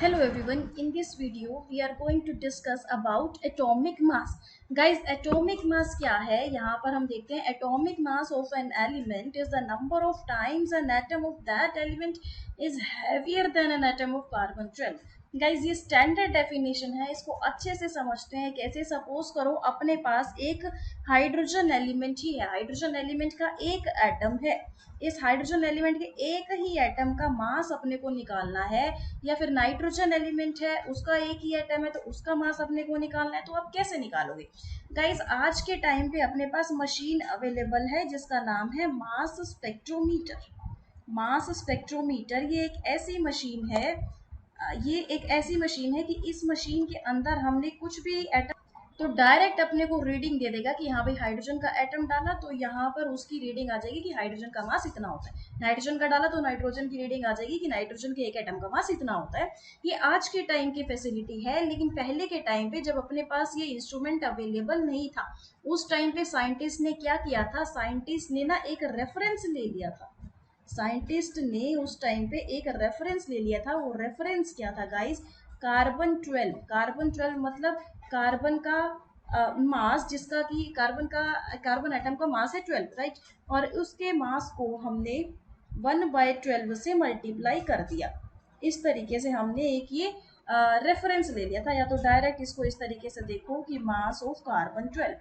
Hello everyone, in this video we are going to discuss about atomic mass. Guys, atomic mass क्या है? यहाँ पर हम देखते हैं atomic mass of an element is the number of times an atom of that element is heavier than an atom of carbon 12. Guys ये standard definition है, इसको अच्छे से समझते हैं। कैसे? सपोज करो अपने पास एक हाइड्रोजन एलिमेंट ही है, हाइड्रोजन एलिमेंट का एक एटम है। इस हाइड्रोजन एलिमेंट के एक ही एटम का मास अपने को निकालना है, या फिर नाइट्रोजन एलिमेंट है उसका एक ही एटम है तो उसका मास अपने को निकालना है। तो आप कैसे निकालोगे? गाइज आज के टाइम पे अपने पास मशीन अवेलेबल है जिसका नाम है मास स्पेक्ट्रोमीटर। मास स्पेक्ट्रोमीटर ये एक ऐसी मशीन है कि इस मशीन के अंदर हमने कुछ भी एटम तो डायरेक्ट अपने को रीडिंग दे देगा कि हाँ भाई हाइड्रोजन का एटम डाला तो यहाँ पर उसकी रीडिंग आ जाएगी कि हाइड्रोजन का मास इतना होता है। नाइट्रोजन का डाला तो नाइट्रोजन की रीडिंग आ जाएगी कि नाइट्रोजन के एक एटम का मास इतना होता है। ये आज के टाइम की फैसिलिटी है, लेकिन पहले के टाइम पे जब अपने पास ये इंस्ट्रूमेंट अवेलेबल नहीं था, उस टाइम पे साइंटिस्ट ने क्या किया था? साइंटिस्ट ने ना एक रेफरेंस ले लिया था। साइंटिस्ट ने उस टाइम पे एक रेफरेंस ले लिया था। वो रेफरेंस क्या था गाइस? कार्बन 12। कार्बन 12 मतलब कार्बन का मास, जिसका कि कार्बन एटम का मास है 12, राइट। और उसके मास को हमने 1/12 से मल्टीप्लाई कर दिया। इस तरीके से हमने एक ये रेफरेंस ले लिया था। या तो डायरेक्ट इसको इस तरीके से देखो कि मास ऑफ कार्बन 12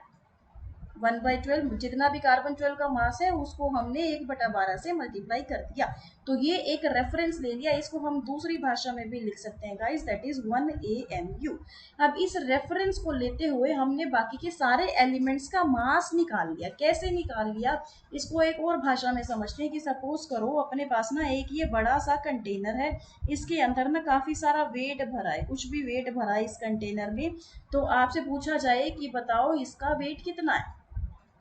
1/12, जितना भी कार्बन 12 का मास है उसको हमने 1/12 से मल्टीप्लाई कर दिया। तो ये एक रेफरेंस ले लिया। इसको हम दूसरी भाषा में भी लिख सकते हैं गाइस, दैट इज 1 AMU। अब इस रेफरेंस को लेते हुए हमने बाकी के सारे एलिमेंट्स का मास निकाल लिया। कैसे निकाल लिया? इसको एक और भाषा में समझते हैं कि सपोज करो अपने पास ना एक ये बड़ा सा कंटेनर है, इसके अंदर ना काफी सारा वेट भरा है, कुछ भी वेट भरा है इस कंटेनर में। तो आपसे पूछा जाए कि बताओ इसका वेट कितना है,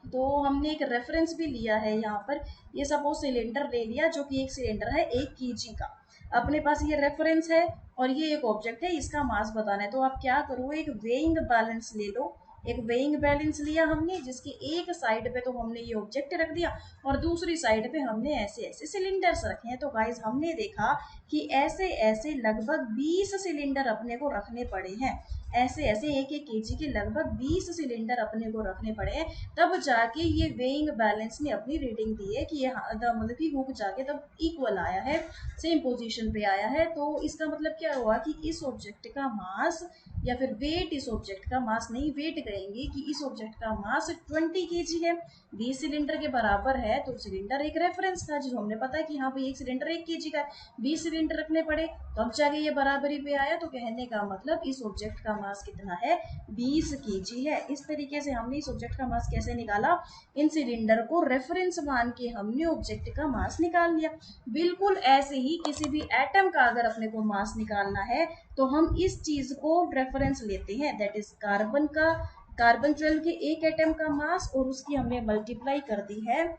तो हमने एक रेफरेंस भी लिया है यहाँ पर। ये सपोज सिलेंडर ले लिया, जो कि एक सिलेंडर है 1 kg का। अपने पास ये रेफरेंस है और ये एक ऑब्जेक्ट है, इसका मास बताना है। तो आप क्या करो, एक वेइंग बैलेंस ले लो। एक वेइंग बैलेंस लिया हमने, जिसकी एक साइड पे तो हमने ये ऑब्जेक्ट रख दिया और दूसरी साइड पे हमने ऐसे ऐसे सिलेंडर्स रखे हैं। तो गाइज हमने देखा कि ऐसे ऐसे लगभग 20 सिलेंडर अपने को रखने पड़े हैं। ऐसे ऐसे 1-1 kg के लगभग 20 सिलेंडर अपने को रखने पड़े हैं। तब जाके ये वेइंग बैलेंस ने अपनी रीडिंग दी है कि ये मतलब कि हुक जाके तब इक्वल आया है, सेम पोजीशन पे आया है। तो इसका मतलब क्या हुआ कि इस ऑब्जेक्ट का मास या फिर वेट, इस ऑब्जेक्ट का मास नहीं, वेट कहेंगे कि इस ऑब्जेक्ट का मास 20 kg है। 20 सिलेंडर के बराबर है। तो सिलेंडर एक रेफरेंस था, जो हमने पता है कि हाँ भाई एक सिलेंडर 1 kg का है, 20 सिलेंडर रखने पड़े तब जाके ये बराबरी पे आया। तो कहने का मतलब इस ऑब्जेक्ट का मास कितना है? 20 kg है। इस तरीके से हमने इस ऑब्जेक्ट का मास कैसे निकाला? इन सिलेंडर को रेफरेंस मान के हमने ऑब्जेक्ट का मास निकाल लिया। बिल्कुल ऐसे ही किसी भी एटम का अगर अपने को मास निकालना है तो हम इस चीज को रेफरेंस लेते हैं, दैट इज कार्बन 12 के एक एटम का मास, और उसकी हमने मल्टीप्लाई कर दी है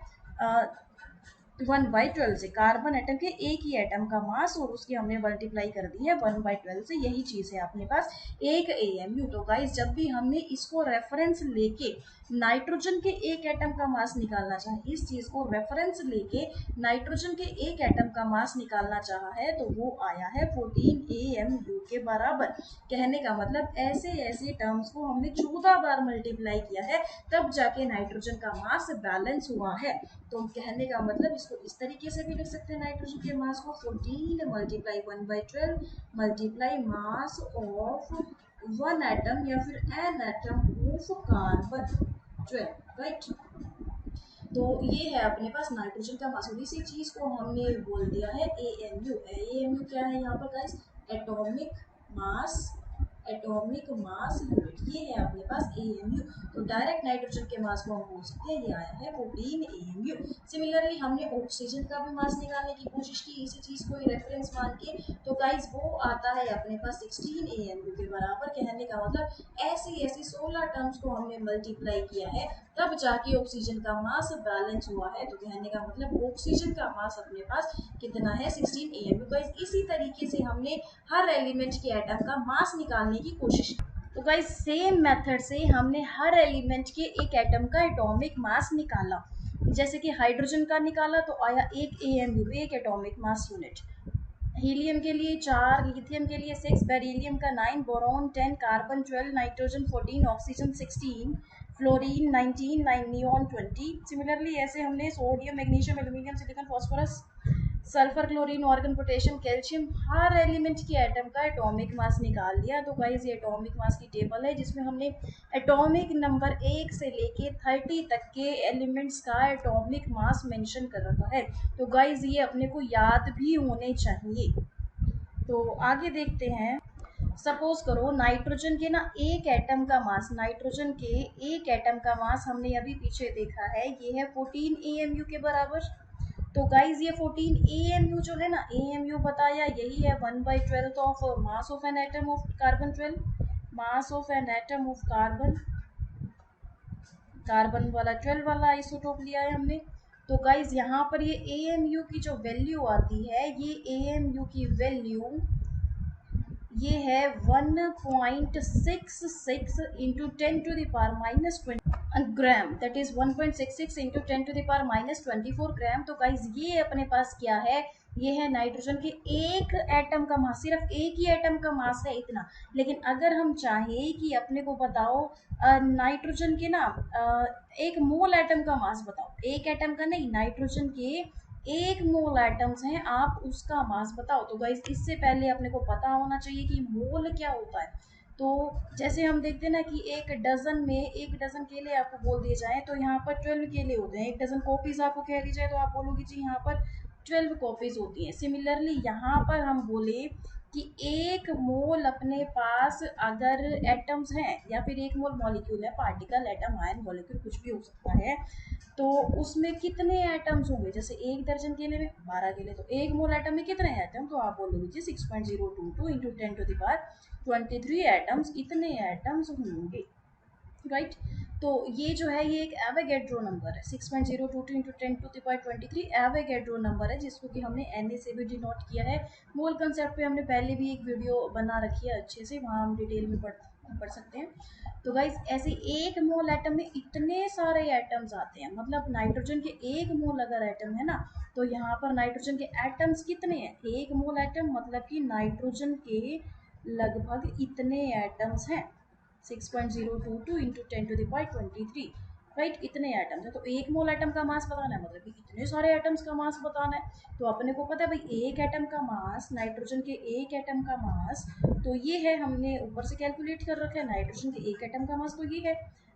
1/12 से। कार्बन एटम के एक ही एटम का मास और उसकी हमने मल्टीप्लाई कर दी है 1/12 से। यही चीज है अपने पास 1 AMU। तो गाइस जब भी हमने इसको रेफरेंस लेके नाइट्रोजन के एक एटम का मास निकालना चाहे, इस चीज को रेफरेंस लेके नाइट्रोजन के एक एटम का मास निकालना चाहा है, तो वो आया है 14 AMU के बराबर। कहने का मतलब ऐसे ऐसे टर्म्स को हमने 14 बार मल्टीप्लाई किया है, तब जाके नाइट्रोजन का मास बैलेंस हुआ है। तो कहने का मतलब इसको इस तरीके से भी लिख सकते हैं, नाइट्रोजन के मास को 14 multiply 1/12 multiply mass of 1 atom या फिर an atom of carbon 12, right. तो ये है अपने पास नाइट्रोजन का मास। इसी चीज को हमने बोल दिया है AMU। AMU क्या है यहाँ पर guys? Atomic mass, atomic mass unit. ये है अपने पास AMU। तो डायरेक्ट नाइट्रोजन के मास को हम बोल सकते हैं, ये आया है 14 AMU। सिमिलरली हमने ऑक्सीजन का भी मास निकालने की कोशिश की इसी चीज को रेफरेंस मान के। तो गाइस वो आता है अपने पास 16 AMU के बराबर। कहने का मतलब ऐसी ऐसी 16 टर्म्स को हमने मल्टीप्लाई किया है, तब जाके ऑक्सीजन का मास बैलेंस हुआ है। तो कहने का मतलब ऑक्सीजन का मास अपने पास कितना है? 16 AMU। गाइस इसी तरीके से हमने हर एलिमेंट के एटम का मास निकालने की कोशिश की। तो गाइस सेम मेथड से हमने हर एलिमेंट के एक एटम का एटॉमिक मास निकाला। जैसे कि हाइड्रोजन का निकाला तो आया 1 AMU, एक एटॉमिक मास यूनिट। हीलियम के लिए 4, लिथियम के लिए 6, बेरिलियम का 9, boron 10, carbon 12, nitrogen 14, oxygen 16, fluorine 19, neon 20। Similarly ऐसे हमने sodium, magnesium, aluminium, silicon, phosphorus, sulphur, chlorine, argon, potassium, calcium, हर एलिमेंट के एटम का एटॉमिक मास निकाल लिया। तो गाइस ये एटॉमिक मास की टेबल है जिसमें हमने एटॉमिक नंबर 1 से लेके 30 तक के एलिमेंट्स का एटॉमिक मास मेंशन कर रखा है। तो गाइस ये अपने को याद भी होने चाहिए। तो आगे देखते हैं। सपोज करो नाइट्रोजन के ना एक एटम का मास, नाइट्रोजन के एक एटम का मास हमने अभी पीछे देखा है, ये है 14 AMU के बराबर। तो गाइज ये 14 AMU जो है ना, AMU बताया यही है 1/12 of mass of an atom of carbon 12, mass of an atom of carbon, carbon वाला 12 वाला आइसोटोप लिया है हमने। तो गाइज यहाँ पर ये AMU की जो वैल्यू आती है, ये AMU की वैल्यू ये है 1.66 into 10⁻⁻20 gram, that is 1.66 into 10⁻⁻24 ग्राम। तो गाइज ये अपने पास क्या है, ये है नाइट्रोजन के एक एटम का मास, सिर्फ एक ही एटम का मास है इतना। लेकिन अगर हम चाहें कि अपने को बताओ नाइट्रोजन के ना एक मोल एटम का मास बताओ, एक एटम का नहीं, नाइट्रोजन के एक मोल एटम्स हैं, आप उसका मास बताओ। तो गाइस इससे पहले अपने को पता होना चाहिए कि मोल क्या होता है। तो जैसे हम देखते हैं ना कि एक डजन में एक डजन केले आपको बोल दिए जाए तो यहाँ पर 12 केले होते हैं। एक डजन कॉपीज आपको कह दी जाए तो आप बोलोगे जी यहाँ पर 12 कॉपीज होती हैं। सिमिलरली यहाँ पर हम बोले कि एक मोल अपने पास अगर एटम्स हैं या फिर एक मोल मॉलिक्यूल है, पार्टिकल, एटम, आयन, मॉलिक्यूल कुछ भी हो सकता है, तो उसमें कितने एटम्स होंगे। जैसे एक दर्जन केले में 12 केले, तो एक मोल एटम में कितने एटम, तो आप बोलोगे जी 6.022 इंटू 10⁻23 एटम्स, इतने एटम्स होंगे, राइट। तो ये जो है ये एक एवोगैड्रो नंबर है, 6.022 इंटू 10⁻23 एवोगैड्रो नंबर है, जिसको कि हमने Na से भी डिनोट किया है। मोल कंसेप्ट पे हमने पहले भी एक वीडियो बना रखी है अच्छे से, वहाँ हम डिटेल में पढ़ सकते हैं। तो गाइज ऐसे एक मोल एटम में इतने सारे एटम्स आते हैं, मतलब नाइट्रोजन के एक मोल अगर एटम है ना, तो यहाँ पर नाइट्रोजन के एटम्स कितने हैं, एक मोल एटम मतलब कि नाइट्रोजन के लगभग इतने एटम्स हैं, 6.022 इंटू 10⁻23, राइट, इतने एटम्स है। तो एक मोल एटम का मास बताना है, मतलब कि इतने सारे एटम्स का मास बताना है। तो अपने को पता है भाई एक एटम का मास, नाइट्रोजन के एक एटम का मास, तो ये है, हमने ऊपर से कैलकुलेट कर रखा है, नाइट्रोजन के एक एटम का मास तो ये है।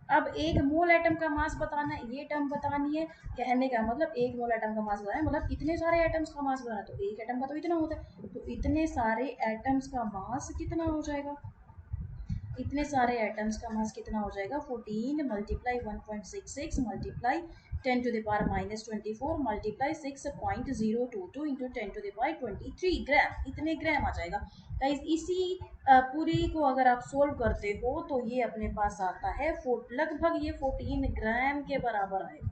अब एक मोल एटम का मास बताना है, ये टर्म बतानी है, कहने का मतलब एक मोल एटम का मास बताना है, मतलब इतने सारे एटम्स का मास बताना है, तो एक एटम का तो इतना होता है, तो इतने सारे एटम्स का मास कितना हो जाएगा, इतने सारे एटम्स का मास कितना हो जाएगा, 14 मल्टीप्लाई 1.66 मल्टीप्लाई 10⁻⁻24 मल्टीप्लाई 6.022 इंटू 10⁻23 ग्राम, इतने ग्राम आ जाएगा। गाइस इसी पूरी को अगर आप सोल्व करते हो तो ये अपने पास आता है लगभग ये 14 ग्राम के बराबर आएगा,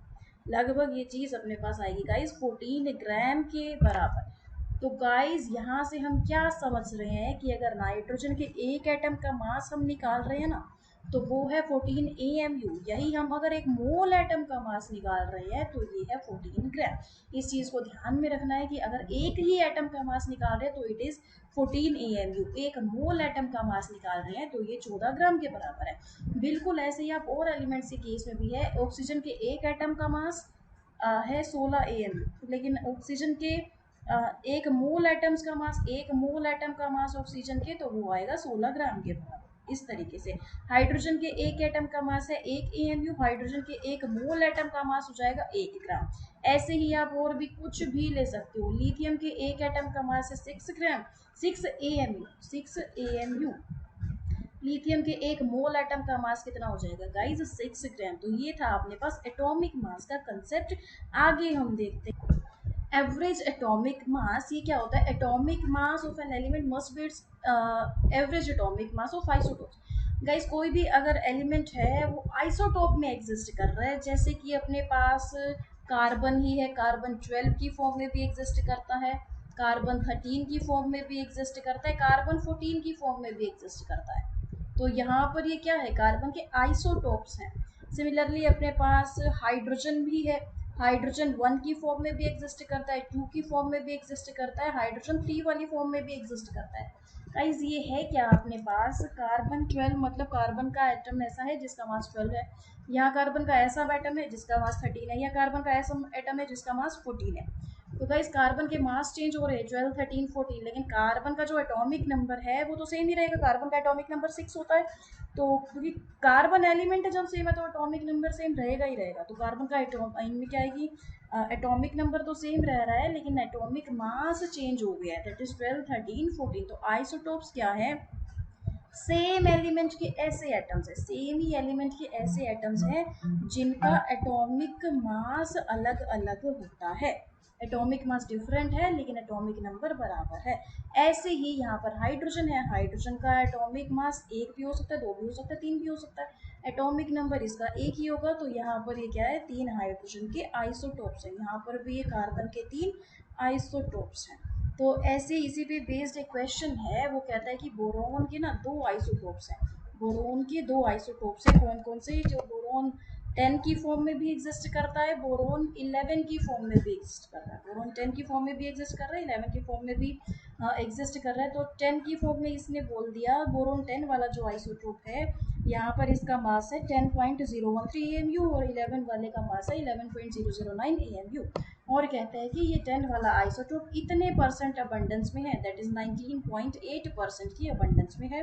लगभग ये चीज़ अपने पास आएगी गाइस 14 ग्राम के बराबर। तो गाइस यहाँ से हम क्या समझ रहे हैं कि अगर नाइट्रोजन के एक एटम का मास हम निकाल रहे हैं ना, तो वो है 14 AMU। यही हम अगर एक मोल एटम का मास निकाल रहे हैं तो ये है 14 ग्राम। इस चीज़ को ध्यान में रखना है कि अगर एक ही एटम का मास निकाल रहे हैं तो इट इज़ 14 AMU, एक मोल एटम का मास निकाल रहे हैं तो ये 14 ग्राम के बराबर है। बिल्कुल ऐसे ही आप और एलिमेंट्स के केस में भी है, ऑक्सीजन के एक एटम का मास है 16 AMU, लेकिन ऑक्सीजन के एक मोल एटम्स का मास, एक मोल एटम का मास ऑक्सीजन के, तो वो आएगा 16 ग्राम के बराबर। इस तरीके से हाइड्रोजन के एक एटम का मास है 1 AMU, हाइड्रोजन के एक मोल एटम का मास हो जाएगा 1 ग्राम। ऐसे ही आप और भी कुछ भी ले सकते हो। लिथियम के एक एटम का मास है 6 ग्राम, 6 AMU, 6 AMU। लिथियम के एक मोल एटम का मास कितना हो जाएगा गाइस, 6 ग्राम। तो ये था अपने पास एटॉमिक मास का कंसेप्ट। आगे हम देखते हैं एवरेज एटॉमिक मास। ये क्या होता है, atomic mass of an element must be it's average atomic mass of isotope. Guys कोई भी अगर एलिमेंट है वो आइसोटोप में एग्जिस्ट कर रहा है, जैसे कि अपने पास कार्बन ही है, कार्बन 12 की फॉर्म में भी एग्जिस्ट करता है, कार्बन 13 की फॉर्म में भी एग्जिस्ट करता है, कार्बन 14 की फॉर्म में भी एग्जिस्ट करता है। तो यहाँ पर ये क्या है, कार्बन के आइसोटोप्स हैं। सिमिलरली अपने पास हाइड्रोजन भी है, हाइड्रोजन 1 की फॉर्म में भी एग्जिस्ट करता है, 2 की फॉर्म में भी एग्जिस्ट करता है, हाइड्रोजन 3 वाली फॉर्म में भी एग्जिस्ट करता है। गाइस ये है क्या अपने पास कार्बन 12, मतलब कार्बन का एटम ऐसा है जिसका मास 12 है, यहाँ कार्बन का ऐसा एटम है जिसका मास 13 है, या कार्बन का ऐसा एटम है जिसका मास 14 है। तो गाइस कार्बन के मास चेंज हो रहे हैं 12, 13, 14, लेकिन कार्बन का जो एटॉमिक नंबर है वो तो सेम ही रहेगा। कार्बन का एटॉमिक नंबर 6 होता है, तो क्योंकि कार्बन एलिमेंट जब सेम है तो एटॉमिक नंबर सेम रहेगा ही रहेगा। तो कार्बन का इनमें क्या आएगी, एटॉमिक नंबर तो सेम रह रहा है लेकिन एटॉमिक मास चेंज हो गया है, दैट इज 12, 13, 14। तो आइसोटोप्स क्या है, सेम एलिमेंट के ऐसे एटम्स है, सेम ही एलिमेंट के ऐसे एटम्स हैं जिनका एटॉमिक मास अलग अलग होता है। एटॉमिक मास डिफरेंट है लेकिन एटॉमिक नंबर बराबर है। ऐसे ही यहाँ पर हाइड्रोजन है, हाइड्रोजन का एटॉमिक मास 1 भी हो सकता है, 2 भी हो सकता है, 3 भी हो सकता है, एटॉमिक नंबर इसका 1 ही होगा। तो यहाँ पर ये क्या है, 3 हाइड्रोजन के आइसोटोप्स है, यहाँ पर भी ये कार्बन के 3 आइसोटोप्स हैं। तो ऐसे इसी पे बेस्ड एक क्वेश्चन है, वो कहता है कि बोरोन के ना 2 आइसोटोप्स हैं, बोरोन के 2 आइसोटोप्स हैं, कौन कौन से, जो बोरोन 10 की फॉर्म में भी एग्जिस्ट करता है, बोरोन 11 की फॉर्म में भी एग्जिस्ट कर रहा है, बोरोन 10 की फॉर्म में भी एग्जिस्ट कर रहा है, 11 की फॉर्म में भी एग्जिस्ट कर रहा है। तो 10 की फॉर्म में इसने बोल दिया, बोरोन 10 वाला जो आइसोटोप है यहाँ पर इसका मास है 10.013 AMU और 11 वाले का मास है 11.009 AMU। और कहते हैं कि ये 10 वाला आइसोटोप इतने परसेंट अबंडेंस में है, दैट इज 19.8% की अबंडेंस में है।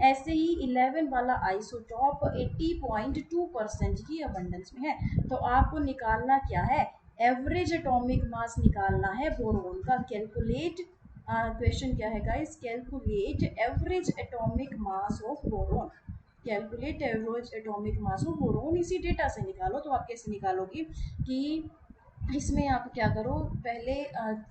ऐसे ही 11 वाला आइसोटोप 80.2% की अबंडेंस में है। तो आपको निकालना क्या है, एवरेज एटॉमिक मास निकालना है बोरोन का। कैलकुलेट, क्वेश्चन क्या है guys, calculate average atomic mass of boron, calculate average atomic mass of boron. इसी डेटा से निकालो। तो आप कैसे निकालोगे कि इसमें आप क्या करो, पहले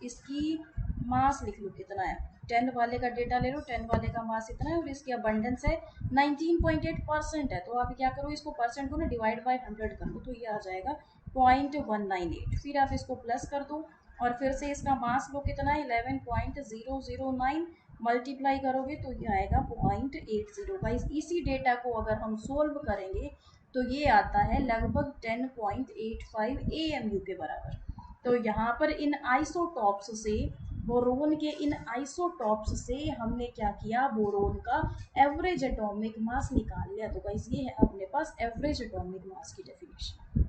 इसकी मास लिख लो कितना है, 10 वाले का डेटा ले लो, 10 वाले का मास इतना है और इसकी अबंडेंस है 19.8% है। तो आप क्या करो, इसको परसेंट को ना डिवाइड बाय 100 कर लो, तो ये आ जाएगा 0.198। फिर आप इसको प्लस कर दो और फिर से इसका मास लो कितना है 11.009, मल्टीप्लाई करोगे तो ये आएगा 0.80। गाइस इसी डेटा को अगर हम सोल्व करेंगे तो ये आता है लगभग 10.85 AMU के बराबर। तो यहाँ पर इन आइसोटॉप्स से, बोरोन के इन आइसोटॉप्स से हमने क्या किया, बोरोन का एवरेज एटॉमिक मास निकाल लिया। तो गाइस ये है अपने पास एवरेज एटॉमिक मास की definition.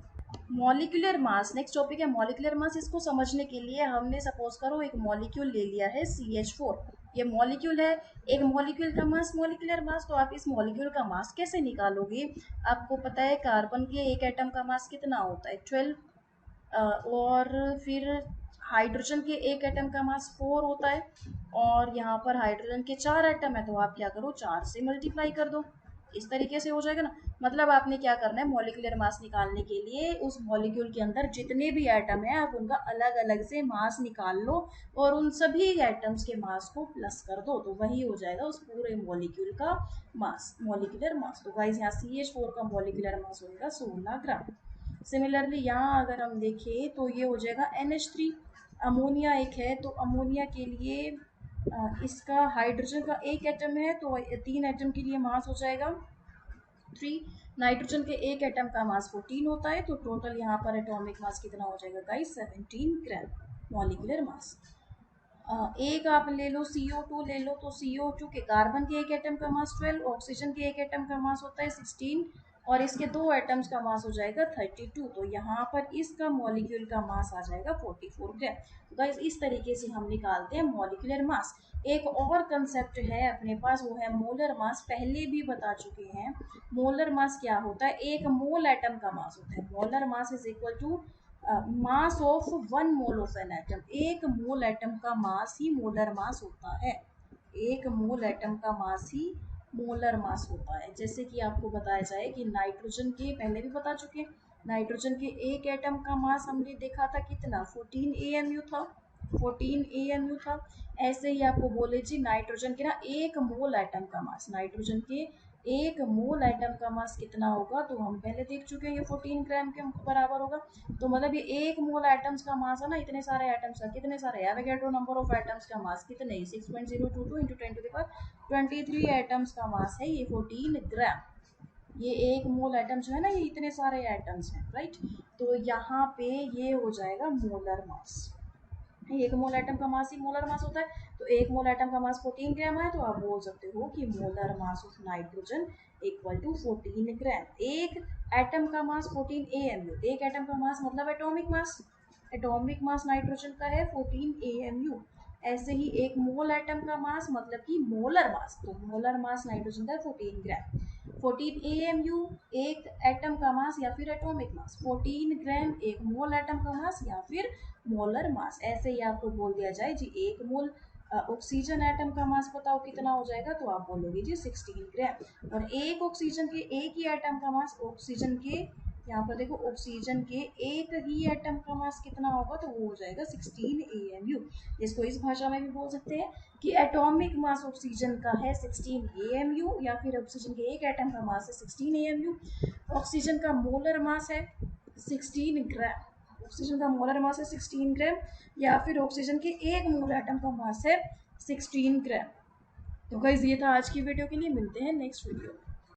Molecular mass, next topic है मॉलिक्यूलर मास। इसको समझने के लिए हमने सपोज करो एक मॉलिक्यूल ले लिया है CH4, ये मॉलिक्यूल है, एक मॉलिक्यूल का मास मॉलिक्यूलर मास। तो आप इस मॉलिक्यूल का मास कैसे निकालोगे, आपको पता है कार्बन के एक एटम का मास कितना होता है 12, और फिर हाइड्रोजन के एक एटम का मास 4 होता है, और यहाँ पर हाइड्रोजन के 4 एटम है, तो आप क्या करो 4 से मल्टीप्लाई कर दो, इस तरीके से हो जाएगा ना। मतलब आपने क्या करना है, मॉलिक्यूलर मास निकालने के लिए उस मॉलिक्यूल के अंदर जितने भी एटम है आप उनका अलग अलग से मास निकाल लो और उन सभी एटम्स के मास को प्लस कर दो, तो वही हो जाएगा उस पूरे मॉलिक्यूल का मास, मॉलिक्यूलर मास। तो गाइस यहाँ CH4 का मॉलिक्यूलर मास होगा 16 ग्राम। सिमिलरली यहाँ अगर हम देखें तो ये हो जाएगा NH3। अमोनिया एक है, तो अमोनिया के लिए इसका हाइड्रोजन का एक एटम है तो 3 एटम के लिए मास हो जाएगा 3, नाइट्रोजन के एक एटम का मास 14 होता है, तो टोटल यहाँ पर एटॉमिक मास कितना हो जाएगा गाइस 17 ग्राम मॉलिक्यूलर मास। एक आप ले लो CO2 ले लो, तो CO2 के कार्बन के एक एटम का मास 12, ऑक्सीजन के एक एटम का मास होता है 16 और इसके 2 एटम्स का मास हो जाएगा 32। तो यहाँ पर इसका मॉलिक्यूल का मास आ जाएगा 44 ग्राम। तो गाइस इस तरीके से हम निकालते हैं मॉलिक्यूलर मास। एक और कंसेप्ट है अपने पास, वो है मोलर मास, पहले भी बता चुके हैं। मोलर मास क्या होता है, एक मोल एटम का मास होता है, molar mass is equal to mass of 1 mole of an atom. एक मोल एटम का मास ही मोलर मास होता है, एक मोल एटम का मास ही मोलर मास होता है। जैसे कि आपको बताया जाए कि नाइट्रोजन के, पहले भी बता चुके हैं, नाइट्रोजन के एक एटम का मास हमने देखा था कितना 14 AMU था, 14 AMU था। ऐसे ही आपको बोले जी नाइट्रोजन के ना एक मोल एटम का मास, नाइट्रोजन के एक मोल एटम का मास कितना होगा, तो हम पहले देख चुके हैं ये 14 ग्राम के बराबर होगा। तो मतलब ये एक मोल एटम्स का मास है ना, इतने सारे एटम्स का, कितने सारे एवोगैड्रो नंबर ऑफ एटम्स का मास कितने 6.022 इंटू 10⁻23 एटम्स का मास है ये 14 ग्राम। ये एक मोल एटम जो है ना, ये इतने सारे एटम्स हैं, राइट। तो यहाँ पे ये हो जाएगा मोलर मास। एक मोल एटम का मास ही मोलर मास होता है, तो एक मोल एटम का मास 14 ग्राम है, तो आप बोल सकते हो कि molar mass of nitrogen equal to 14 gram. एक एटम का मास 14 AMU, एक एटम का मास मतलब atomic mass, atomic mass nitrogen का है 14 AMU। ऐसे ही एक मोल एटम का मास मतलब कि मोलर मास, तो मोलर मास नाइट्रोजन का 14 ग्राम। 14 AMU एक एटम का मास या फिर एटॉमिक मास, 14 ग्राम एक मोल एटम का मास या फिर मोलर मास। ऐसे ही आपको बोल दिया जाए जी एक मोल ऑक्सीजन एटम का मास बताओ कितना हो जाएगा, तो आप बोलोगे जी 16 ग्राम। और एक ऑक्सीजन के एक ही एटम का मास, ऑक्सीजन के यहाँ पर देखो ऑक्सीजन के एक ही एटम का मास कितना होगा, तो वो हो जाएगा 16 AMU। इसको इस भाषा में भी बोल सकते हैं कि एटॉमिक मास ऑक्सीजन का है 16 AMU, या फिर ऑक्सीजन के एक एटम का मास है 16 AMU। ऑक्सीजन का मोलर मास है 16 ग्राम, ऑक्सीजन का मोलर मास है 16 ग्राम, या फिर ऑक्सीजन के एक मोल एटम का मास है 16 ग्राम। तो गाइस ये था आज की वीडियो के लिए, मिलते हैं नेक्स्ट वीडियो में।